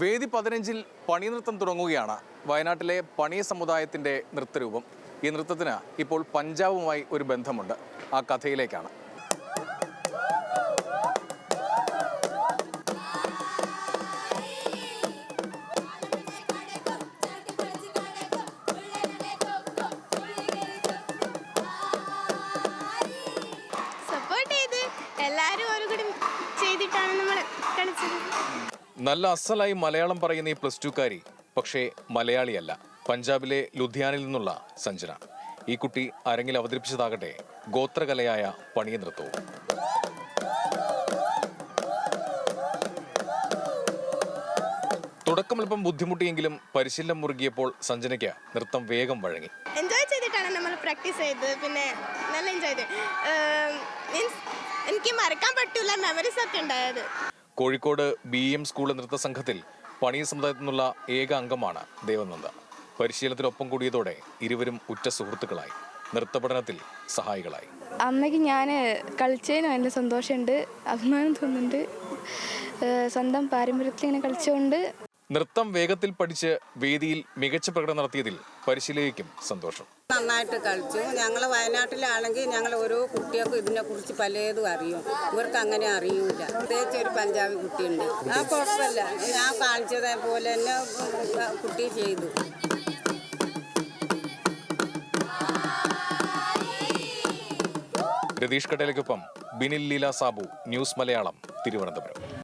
വേദി 15-ൽ പണിനൃത്തം തുടങ്ങുകയാണ്. വയനാട്ടിലെ പണിയ സമുദായത്തിൻ്റെ നൃത്തരൂപം. ഈ നൃത്തത്തിന് ഇപ്പോൾ പഞ്ചാബുമായി ഒരു ബന്ധമുണ്ട്. ആ കഥയിലേക്കാണ്. നല്ല അസലായി മലയാളം പറയുന്ന ഈ +2കാരി പക്ഷേ മലയാളിയല്ല. പഞ്ചാബിലെ ലുധിയാനയിൽ നിന്നുള്ള സഞ്ജന. ഈ കുട്ടി അരങ്ങിൽ അവതരിപ്പിച്ചതാകട്ടെ ഗോത്രകലയായ പണിയ നൃത്തവും. തുടക്കം അല്പം ബുദ്ധിമുട്ടിയെങ്കിലും പരിശീലനം മുറുകിയപ്പോൾ സഞ്ജനയ്ക്ക് നൃത്തം വേഗം വഴങ്ങി. എൻജോയ് ചെയ്തിട്ടാണ് നമ്മൾ പ്രാക്ടീസ് ചെയ്തത്. പിന്നെ നല്ല എൻജോയ് ചെയ്ത് എനിക്ക് മറക്കാൻ പറ്റില്ല മെമ്മറീസ് ഒക്കെ ഉണ്ടായത്. കോഴിക്കോട് BM സ്കൂൾ നൃത്ത സംഘത്തിൽ പണിയ സമുദായത്തിൽ നിന്നുള്ള ഏക അംഗമാണ് ദേവനന്ദ. പരിശീലനത്തിനൊപ്പം കൂടിയതോടെ ഇരുവരും ഉറ്റ സുഹൃത്തുക്കളായി. നൃത്ത പഠനത്തിൽ സഹായികളായി. അമ്മയ്ക്ക് ഞാൻ കളിച്ചതിന് നല്ല സന്തോഷമുണ്ട്, അഭിമാനം തോന്നുന്നുണ്ട്. സ്വന്തം പാരമ്പര്യത്തിൽ ഇങ്ങനെ കളിച്ചുകൊണ്ട് നൃത്തം വേഗത്തിൽ പഠിച്ച് വേദിയിൽ മികച്ച പ്രകടനം നടത്തിയതിൽ പരിശീലകയ്ക്കും സന്തോഷം. നന്നായിട്ട് കളിച്ചു. ഞങ്ങൾ വയനാട്ടിലാണെങ്കിൽ ഞങ്ങൾ ഓരോ കുട്ടികൾക്കും ഇതിനെക്കുറിച്ച് പലതും അറിയും. ഇവർക്ക് അങ്ങനെ അറിയൂല. പ്രത്യേകിച്ച് ഒരു പഞ്ചാബി കുട്ടിയുണ്ട്. ആ കുഴപ്പമില്ല, ഞാൻ കാണിച്ചതേ പോലെ തന്നെ കുട്ടി ചെയ്തു. രതീഷ് കടേലയ്ക്കൊപ്പം ബിനിൽ ലീല സാബു, ന്യൂസ് മലയാളം, തിരുവനന്തപുരം.